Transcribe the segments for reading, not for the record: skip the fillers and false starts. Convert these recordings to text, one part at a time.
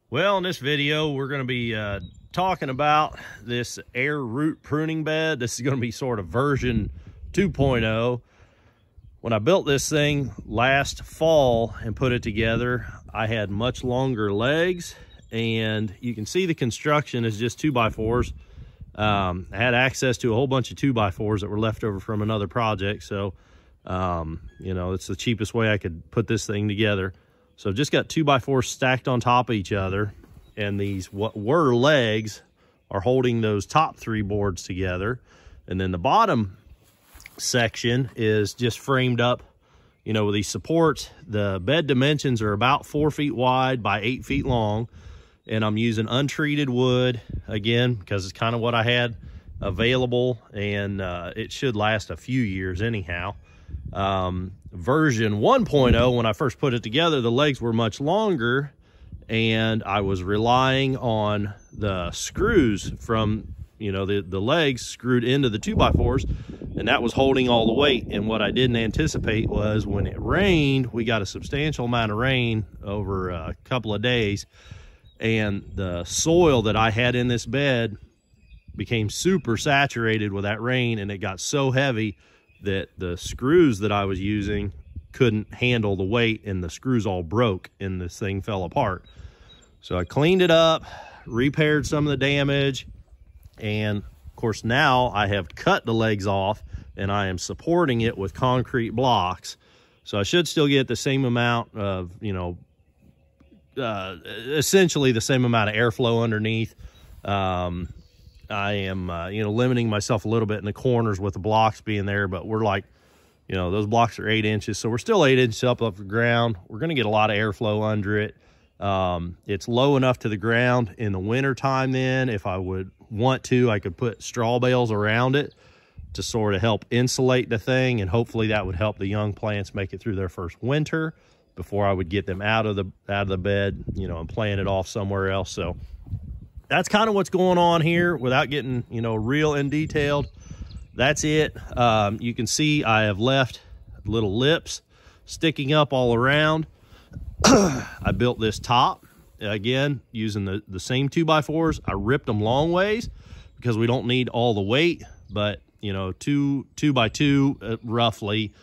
Well, in this video, we're going to be talking about this air root pruning bed. This is going to be sort of version 2.0. When I built this thing last fall and put it together, I had much longer legs, and you can see the construction is just 2x4s. I had access to a whole bunch of 2x4s that were left over from another project, so you know, it's the cheapest way I could put this thing together. So just got 2x4s stacked on top of each other, and these what were legs are holding those top three boards together, and then the bottom section is just framed up, you know, with these supports. The bed dimensions are about 4 feet wide by 8 feet long, and I'm using untreated wood again because it's kind of what I had available, and it should last a few years anyhow. Version 1.0, when I first put it together, the legs were much longer, and I was relying on the screws from, you know, the legs screwed into the 2x4s, and that was holding all the weight. And what I didn't anticipate was when it rained, we got a substantial amount of rain over a couple of days, and the soil that I had in this bed became super saturated with that rain, and it got so heavy that the screws that I was using couldn't handle the weight, and the screws all broke and this thing fell apart. So I cleaned it up, repaired some of the damage, and of course now I have cut the legs off and I am supporting it with concrete blocks. So I should still get the same amount of, you know, essentially the same amount of airflow underneath. I am, you know, limiting myself a little bit in the corners with the blocks being there, but we're like, you know, those blocks are 8 inches, so we're still 8 inches up off the ground. We're going to get a lot of airflow under it. It's low enough to the ground in the winter time. Then if I would want to, I could put straw bales around it to sort of help insulate the thing, and hopefully that would help the young plants make it through their first winter before I would get them out of the bed, you know, and plant it off somewhere else. So that's kind of what's going on here without getting, you know, real in detailed. That's it. You can see I have left little lips sticking up all around. I built this top, again, using the same 2x4s. I ripped them long ways because we don't need all the weight, but, you know, 2x2 roughly,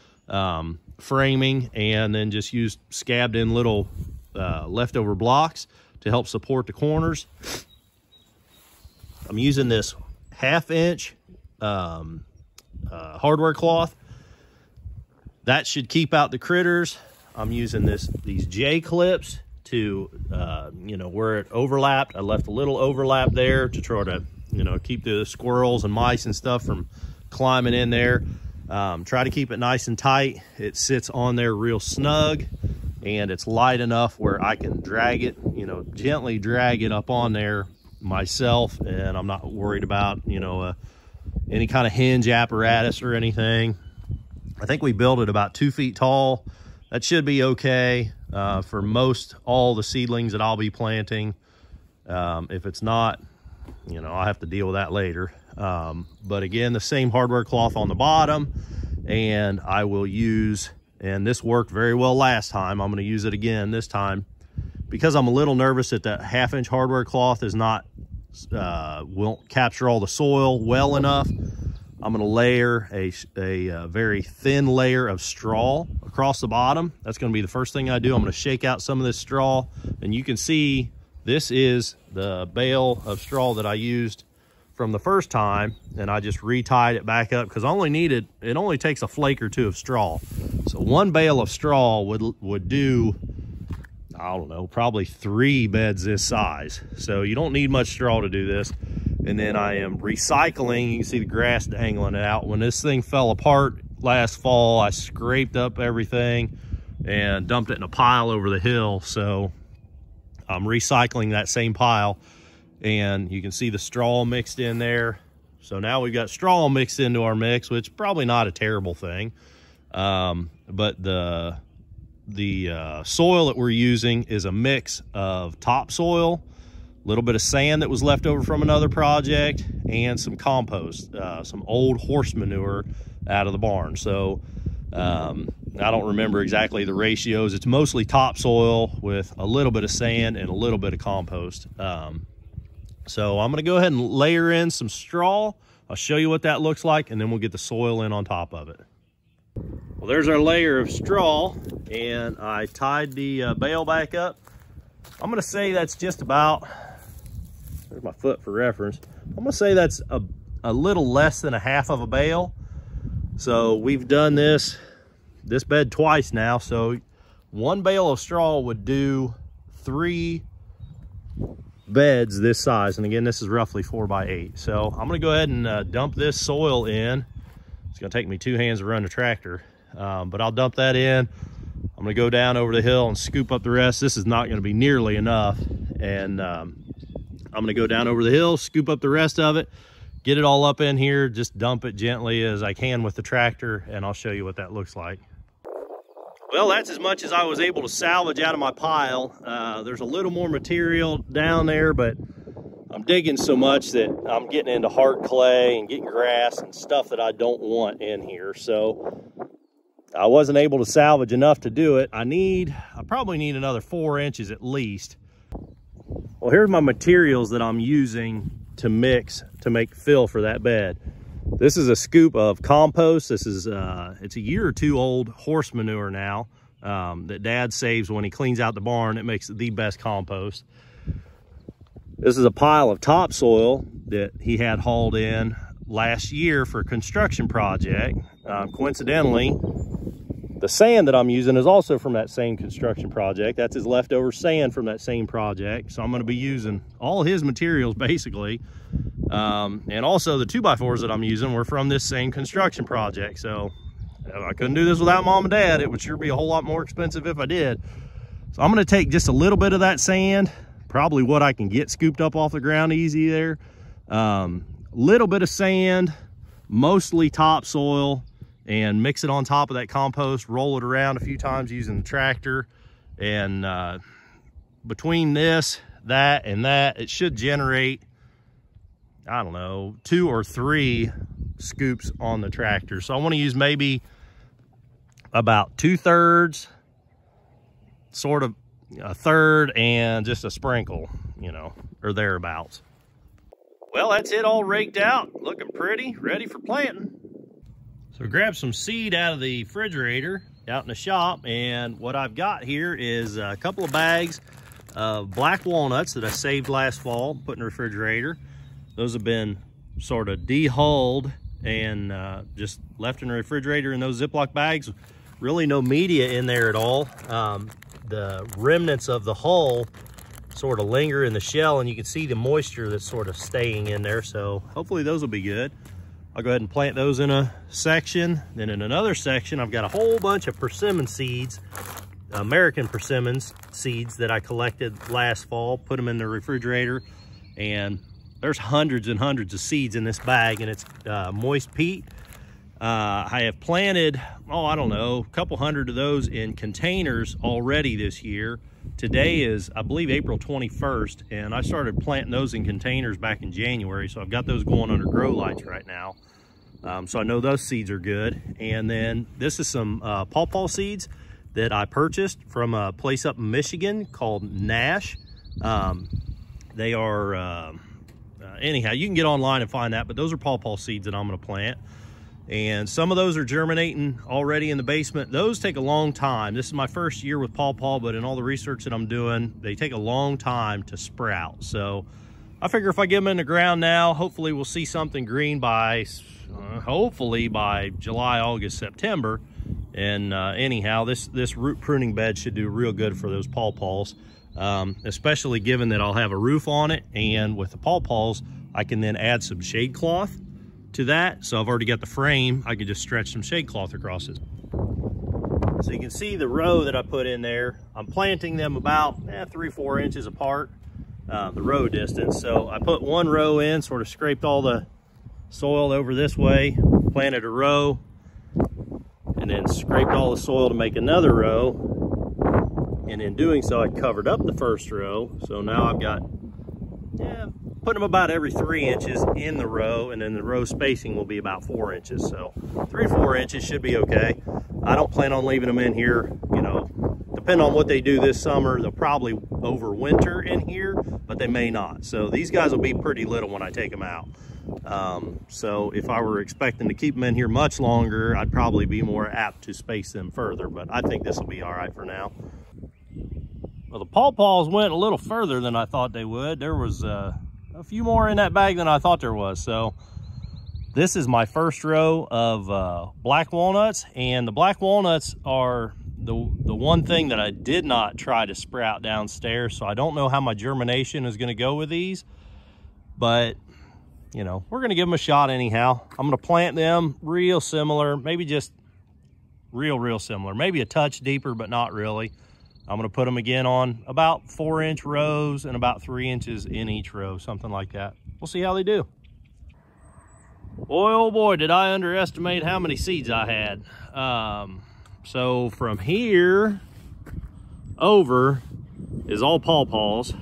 framing, and then just used scabbed in little leftover blocks to help support the corners. I'm using this 1/2 inch hardware cloth. That should keep out the critters. I'm using these J clips to, you know, where it overlapped. I left a little overlap there to try to, you know, keep the squirrels and mice and stuff from climbing in there. Try to keep it nice and tight. It sits on there real snug, and it's light enough where I can drag it, you know, gently drag it up on there myself, and I'm not worried about, you know, any kind of hinge apparatus or anything. I think we built it about 2 feet tall. That should be okay for all the seedlings that I'll be planting. If it's not, you know, I'll have to deal with that later. But again, the same hardware cloth on the bottom, and I will use, and this worked very well last time, I'm going to use it again this time because I'm a little nervous that that 1/2 inch hardware cloth is not won't capture all the soil well enough. I'm going to layer a very thin layer of straw across the bottom. That's going to be the first thing I do. I'm going to shake out some of this straw, and you can see this is the bale of straw that I used from the first time, and I just retied it back up because it only takes a flake or two of straw. So one bale of straw would do, I don't know, probably 3 beds this size. So you don't need much straw to do this. And then I am recycling. You can see the grass dangling out. When this thing fell apart last fall, I scraped up everything and dumped it in a pile over the hill. So I'm recycling that same pile, and you can see the straw mixed in there. So now we've got straw mixed into our mix, which is probably not a terrible thing. But the soil that we're using is a mix of topsoil, a little bit of sand that was left over from another project, and some compost, some old horse manure out of the barn. So I don't remember exactly the ratios. It's mostly topsoil with a little bit of sand and a little bit of compost. So I'm gonna go ahead and layer in some straw. I'll show you what that looks like, and then we'll get the soil in on top of it. Well, there's our layer of straw, and I tied the bale back up. I'm gonna say that's just about, there's my foot for reference. I'm gonna say that's a little less than a half of a bale. So we've done this bed twice now. So one bale of straw would do 3 beds this size. And again, this is roughly 4 by 8. So I'm gonna go ahead and dump this soil in. It's gonna take me 2 hands to run the tractor, but I'll dump that in. I'm gonna go down over the hill and scoop up the rest. This is not gonna be nearly enough. And I'm gonna go down over the hill, scoop up the rest of it, get it all up in here, just dump it gently as I can with the tractor, and I'll show you what that looks like. Well, that's as much as I was able to salvage out of my pile. There's a little more material down there, but I'm digging so much that I'm getting into hard clay and getting grass and stuff that I don't want in here. So I wasn't able to salvage enough to do it. I probably need another 4 inches at least. Well, here's my materials that I'm using to mix to make fill for that bed. This is a scoop of compost. This is it's a year or 2 old horse manure now that Dad saves when he cleans out the barn. It makes the best compost. This is a pile of topsoil that he had hauled in last year for a construction project. Coincidentally, the sand that I'm using is also from that same construction project. That's his leftover sand from that same project. So I'm gonna be using all his materials basically. And also the 2x4s that I'm using were from this same construction project. So I couldn't do this without Mom and Dad. It would sure be a whole lot more expensive if I did. So I'm gonna take just a little bit of that sand, probably what I can get scooped up off the ground easy there. Little bit of sand, mostly topsoil, and mix it on top of that compost, roll it around a few times using the tractor. And between this, that, and that, it should generate, I don't know, 2 or 3 scoops on the tractor. So I want to use maybe about 2/3, sort of a third, and just a sprinkle, you know, or thereabouts. Well, that's it all raked out, looking pretty, ready for planting. So grab some seed out of the refrigerator out in the shop, and what I've got here is a couple of bags of black walnuts that I saved last fall, put in the refrigerator. Those have been sort of dehulled and just left in the refrigerator in those Ziploc bags. Really no media in there at all. The remnants of the hull sort of linger in the shell, and you can see the moisture that's sort of staying in there. So hopefully those will be good. I'll go ahead and plant those in a section. Then in another section, I've got a whole bunch of persimmon seeds, American persimmon seeds that I collected last fall, put them in the refrigerator, and there's hundreds and hundreds of seeds in this bag, and it's moist peat. I have planted, I don't know, a couple hundred of those in containers already this year. Today is, I believe, April 21st, and I started planting those in containers back in January, so I've got those going under grow lights right now. So I know those seeds are good. And then this is some pawpaw seeds that I purchased from a place up in Michigan called Nash. They are, anyhow, you can get online and find that, but those are pawpaw seeds that I'm gonna plant. And some of those are germinating already in the basement. Those take a long time. This is my first year with pawpaw, but in all the research that I'm doing, they take a long time to sprout. So I figure if I get them in the ground now, hopefully we'll see something green by, hopefully by July, August, September. And anyhow, this root pruning bed should do real good for those pawpaws, especially given that I'll have a roof on it. And with the pawpaws, I can then add some shade cloth to that. So I've already got the frame. I could just stretch some shade cloth across it. So you can see the row that I put in there. I'm planting them about 3 or 4 inches apart, the row distance. So I put one row in, sort of scraped all the soil over this way, planted a row, and then scraped all the soil to make another row. And in doing so, I covered up the first row. So now I've got Yeah, putting them about every 3 inches in the row, and then the row spacing will be about 4 inches. So 3 or 4 inches should be okay. I don't plan on leaving them in here, you know, depending on what they do this summer, they'll probably overwinter in here, but they may not. So these guys will be pretty little when I take them out. So if I were expecting to keep them in here much longer, I'd probably be more apt to space them further, but I think this will be all right for now. Well, the pawpaws went a little further than I thought they would. There was a few more in that bag than I thought there was. So this is my first row of black walnuts, and the black walnuts are the one thing that I did not try to sprout downstairs. So I don't know how my germination is going to go with these, but you know, we're going to give them a shot anyhow. I'm going to plant them real similar, maybe just real similar, maybe a touch deeper, but not really. I'm going to put them again on about 4-inch rows and about 3 inches in each row, something like that. We'll see how they do. Boy, oh boy, did I underestimate how many seeds I had. So from here over is all pawpaws.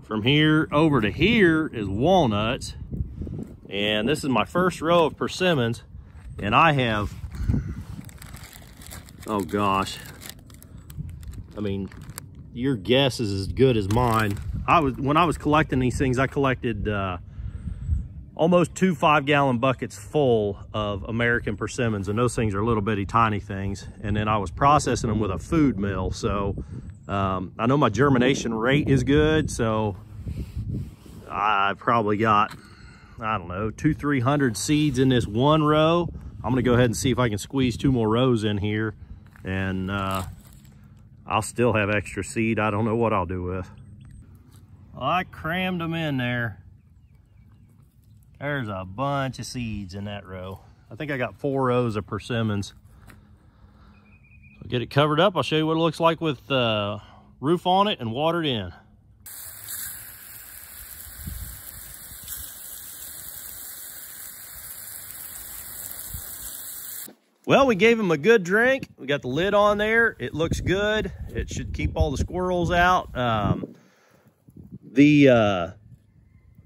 From here over to here is walnuts. And this is my first row of persimmons. And I have, oh gosh, I mean, your guess is as good as mine. When I was collecting these things, I collected almost 2 5-gallon buckets full of American persimmons, and those things are little bitty tiny things. And then I was processing them with a food mill. So I know my germination rate is good, so I probably got, I don't know, 200-300 seeds in this one row. I'm gonna go ahead and see if I can squeeze 2 more rows in here, and I'll still have extra seed. I don't know what I'll do with. Well, I crammed them in there. There's a bunch of seeds in that row. I think I got 4 rows of persimmons. So get it covered up. I'll show you what it looks like with the roof on it and watered in. Well, we gave them a good drink. We got the lid on there. It looks good. It should keep all the squirrels out.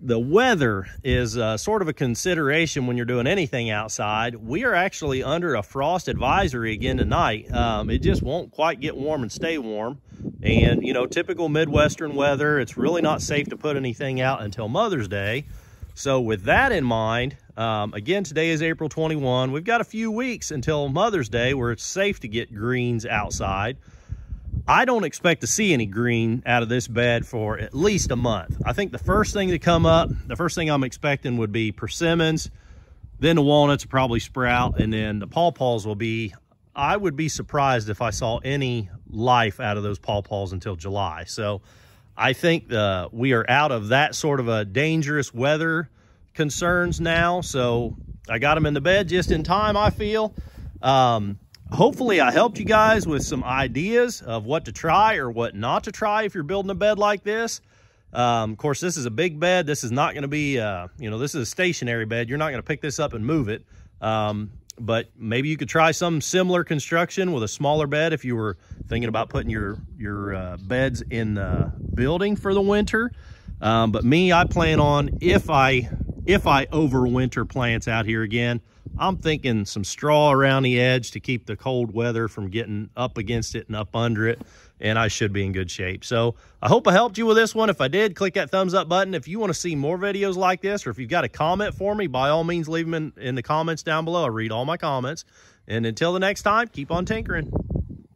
The weather is sort of a consideration when you're doing anything outside. We are actually under a frost advisory again tonight. It just won't quite get warm and stay warm. And, you know, typical Midwestern weather, it's really not safe to put anything out until Mother's Day. So with that in mind, again, today is April 21. We've got a few weeks until Mother's Day where it's safe to get greens outside. I don't expect to see any green out of this bed for at least a month. I think the first thing to come up, the first thing I'm expecting would be persimmons, then the walnuts will probably sprout, and then the pawpaws will be, I would be surprised if I saw any life out of those pawpaws until July. So I think we are out of that sort of a dangerous weather concerns now. So I got them in the bed just in time, I feel. Hopefully I helped you guys with some ideas of what to try or what not to try if you're building a bed like this. Of course, this is a big bed. This is not going to be, you know, this is a stationary bed. You're not going to pick this up and move it. But maybe you could try some similar construction with a smaller bed if you were thinking about putting your beds in the building for the winter. But me, I plan on, if I overwinter plants out here again, I'm thinking some straw around the edge to keep the cold weather from getting up against it and up under it, and I should be in good shape. So I hope I helped you with this one. If I did, click that thumbs up button. If you want to see more videos like this, or if you've got a comment for me, by all means, leave them in the comments down below. I read all my comments. And until the next time, keep on tinkering.